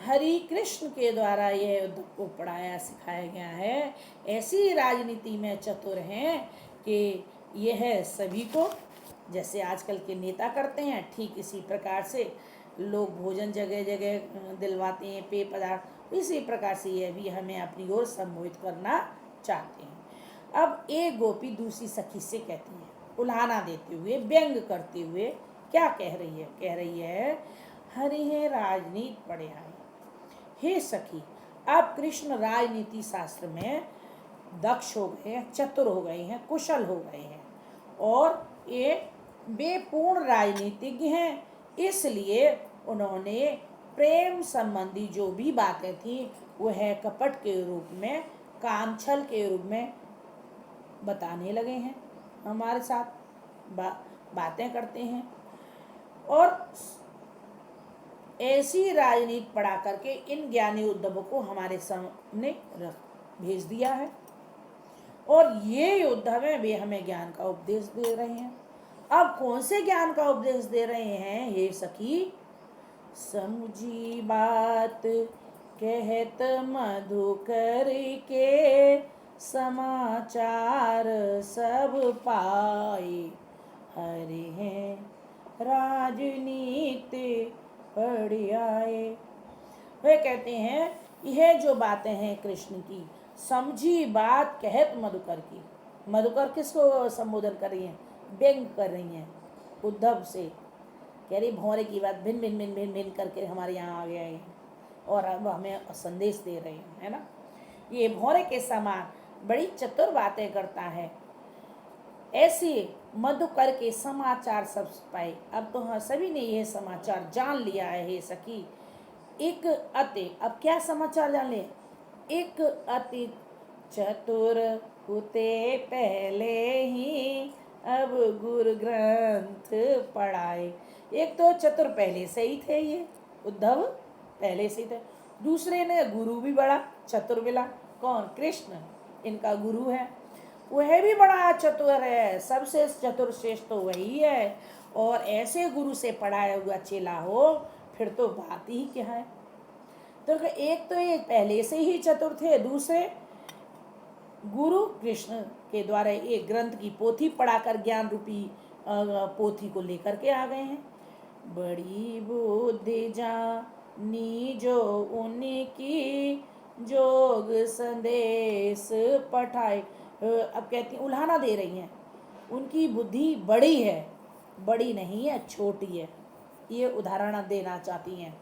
हरि कृष्ण के द्वारा यह युद्ध को पढ़ाया सिखाया गया है। ऐसी राजनीति में चतुर हैं कि यह सभी को, जैसे आजकल के नेता करते हैं, ठीक इसी प्रकार से लोग भोजन जगह जगह दिलवाते हैं, पेय पदार्थ, इसी प्रकार से यह भी हमें अपनी ओर सम्मोहित करना चाहते हैं। अब एक गोपी दूसरी सखी से कहती है, उल्हाना देते हुए, व्यंग करते हुए क्या कह रही है? कह रही है, हरि है राजनीति पढ़े आए। हे सखी, अब कृष्ण राजनीति शास्त्र में दक्ष हो गए हैं, चतुर हो गए हैं, कुशल हो गए हैं और ये वे पूर्ण राजनीतिज्ञ हैं। इसलिए उन्होंने प्रेम संबंधी जो भी बातें थी वह कपट के रूप में, कामछल के रूप में बताने लगे हैं, हमारे साथ बातें करते हैं और ऐसी राजनीति पढ़ा करके इन ज्ञानी उद्धव को हमारे सामने भेज दिया है और ये उद्धव है, वे हमें ज्ञान का उपदेश दे रहे हैं। अब कौन से ज्ञान का उपदेश दे रहे हैं? हे सखी, समझी बात कहत मधुकर के, समाचार सब पाए, हरि हैं राजनीति पढ़ आए। वे कहते हैं यह जो बातें हैं कृष्ण की, समझी बात कहत मधुकर की। मधुकर किसको संबोधन कर रही हैं? व्यंग कर रही हैं उद्धव से, कह रही भौरे की बात भिन्न भिन्न भिन्न भिन्न भिन्न करके हमारे यहाँ आ गया है और अब हमें संदेश दे रहे हैं, है ना। ये भौरे के समान बड़ी चतुर बातें करता है, ऐसे मधुकर के समाचार सब पाए। अब तो हाँ सभी ने यह समाचार जान लिया है। हे सखी, एक अति, अब क्या समाचार जान ले? एक अति चतुर होते पहले ही, अब गुरु ग्रंथ पढ़ाए। एक तो चतुर पहले से ही थे, ये उद्धव पहले से ही थे। दूसरे ने गुरु भी बड़ा चतुर मिला। कौन? कृष्ण इनका गुरु है, वह भी बड़ा चतुर है, सबसे चतुर श्रेष्ठ तो वही है। और ऐसे गुरु से पढ़ाया हुआ चेला हो फिर तो बात ही क्या है। तो एक तो ये पहले से ही चतुर थे, दूसरे गुरु कृष्ण के द्वारा एक ग्रंथ की पोथी पढ़ाकर ज्ञान रूपी पोथी को लेकर के आ गए हैं। बड़ी बुद्धि जानी जो उनकी, जोग संदेश पठाए। अब कहती उल्हाना दे रही हैं, उनकी बुद्धि बड़ी है, बड़ी नहीं है, छोटी है, ये उदाहरण देना चाहती हैं।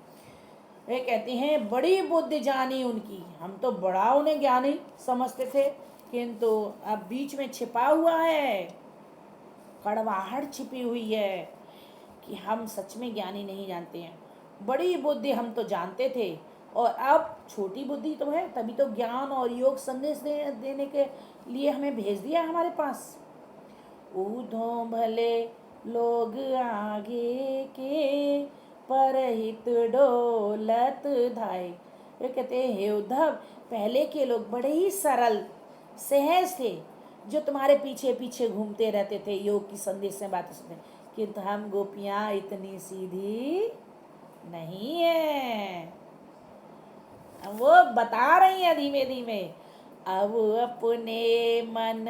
वे कहती हैं बड़ी बुद्धि जानी उनकी, हम तो बड़ा उन्हें ज्ञानी समझते थे, किंतु अब बीच में छिपा हुआ है, कड़वाहट छिपी हुई है कि हम सच में ज्ञानी नहीं जानते हैं। बड़ी बुद्धि हम तो जानते थे और अब छोटी बुद्धि तो है, तभी तो ज्ञान और योग संदेश देने के लिए हमें भेज दिया हमारे पास। ऊधो भले लोग आगे के, परहित डोलत धाय। वे कहते हैं हे उद्धव, पहले के लोग बड़े ही सरल सहज थे, जो तुम्हारे पीछे पीछे घूमते रहते थे, योग की संदेश से बातें सुनते, किंतु हम गोपियां इतनी सीधी नहीं है। वो बता रही है धीमे धीमे, अब अपने मन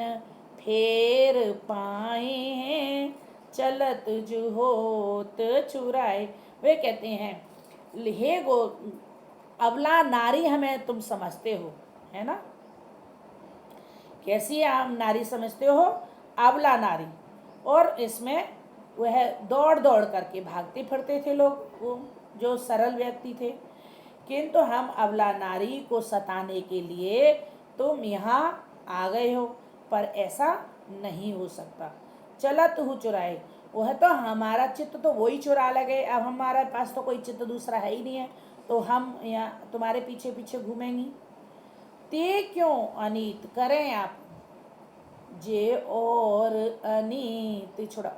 फेर पाए हैं, चलत जो होत चुराए। वे कहते हैं हे गो अबला नारी हमें तुम समझते हो, है ना। कैसी आप नारी समझते हो? अबला नारी। और इसमें वह दौड़ दौड़ करके भागते फिरते थे लोग, वो जो सरल व्यक्ति थे, किंतु हम अबला नारी को सताने के लिए तुम यहाँ आ गए हो, पर ऐसा नहीं हो सकता। चलत हु चुराए, वह तो हमारा चित्त तो वही चुरा लगे, अब हमारे पास तो कोई चित्त दूसरा है ही नहीं है, तो हम यहाँ तुम्हारे पीछे पीछे घूमेंगी। ते क्यों अनीत करें आप, जे और अनीति छुड़ा।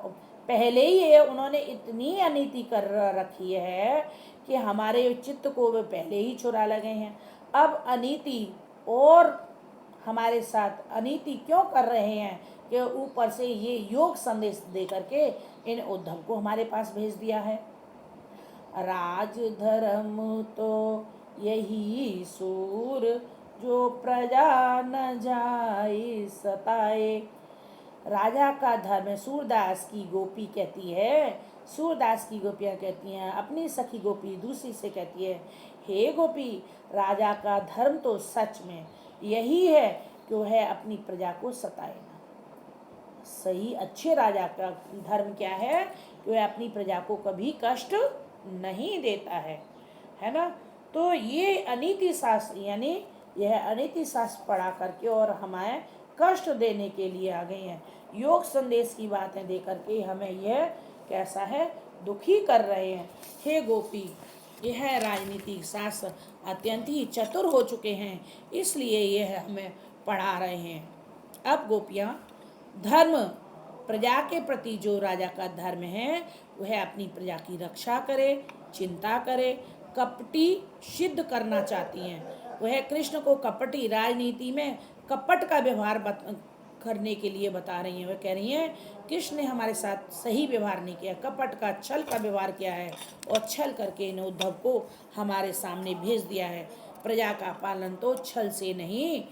पहले ही ये उन्होंने इतनी अनीति कर रखी है कि हमारे चित्त को वे पहले ही चुरा लगे हैं। अब अनीति और हमारे साथ अनीति क्यों कर रहे हैं कि ऊपर से ये योग संदेश दे करके इन उद्धव को हमारे पास भेज दिया है। राज धर्म तो यही सूर जो प्रजा न जाए सताए। राजा का धर्म है। सूरदास की गोपी कहती है, सूरदास की गोपियाँ कहती हैं, अपनी सखी गोपी दूसरी से कहती है, हे गोपी, राजा का धर्म तो सच में यही है कि वह अपनी प्रजा को सताए ना। सही अच्छे राजा का धर्म क्या है कि वह अपनी प्रजा को कभी कष्ट नहीं देता है ना। तो ये अनीति शास्त्र यानी यह अनीति शास्त्र पढ़ा करके और हमें कष्ट देने के लिए आ गए हैं। योग संदेश की बातें दे करके हमें यह कैसा है, दुखी कर रहे हैं। हे गोपी, यह राजनीतिक शास्त्र अत्यंत ही चतुर हो चुके हैं, इसलिए यह हमें पढ़ा रहे हैं। अब गोपियाँ धर्म, प्रजा के प्रति जो राजा का धर्म है वह अपनी प्रजा की रक्षा करे, चिंता करे, कपटी सिद्ध करना चाहती हैं। वह कृष्ण को कपटी, राजनीति में कपट का व्यवहार करने के लिए बता रही हैं। वह कह रही हैं कृष्ण ने हमारे साथ सही व्यवहार नहीं किया, कपट का, छल का व्यवहार किया है और छल करके इन उद्धव को हमारे सामने भेज दिया है। प्रजा का पालन तो छल से नहीं,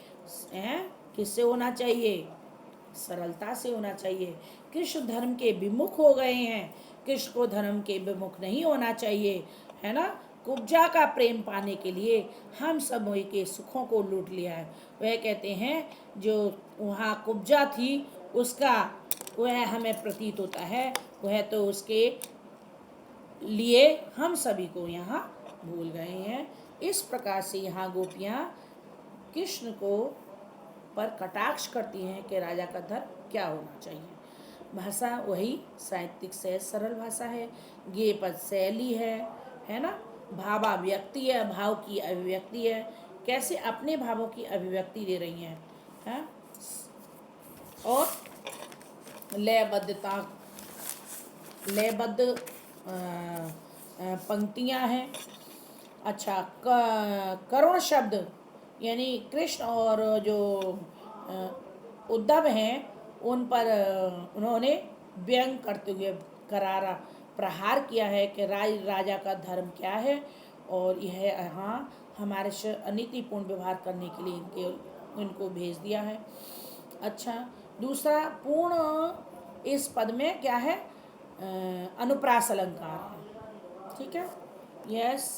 किससे होना चाहिए, सरलता से होना चाहिए। कृष्ण धर्म के विमुख हो गए हैं, कृष्ण को धर्म के विमुख नहीं होना चाहिए, है ना। कुब्जा का प्रेम पाने के लिए हम सब के सुखों को लूट लिया है। वह कहते हैं जो वहाँ कुब्जा थी उसका वह हमें प्रतीत होता है, वह तो उसके लिए हम सभी को यहाँ भूल गए हैं। इस प्रकार से यहाँ गोपियाँ कृष्ण को पर कटाक्ष करती हैं कि राजा का धर्म क्या होना चाहिए। भाषा वही साहित्यिक सहज सरल भाषा है, गे पद शैली है ना, भावाभिव्यक्ति है, भाव की अभिव्यक्ति है, कैसे अपने भावों की अभिव्यक्ति दे रही हैं, है? और लयबद्धता, लयबद्ध पंक्तियां हैं। अच्छा, करुण शब्द यानी कृष्ण और जो उद्धव हैं उन पर उन्होंने व्यंग करते हुए करारा प्रहार किया है कि राजा का धर्म क्या है और यह यहाँ हमारे से अनीतिपूर्ण व्यवहार करने के लिए इनको भेज दिया है। अच्छा, दूसरा पूर्ण इस पद में क्या है, अनुप्रास अलंकार है, ठीक है, यस।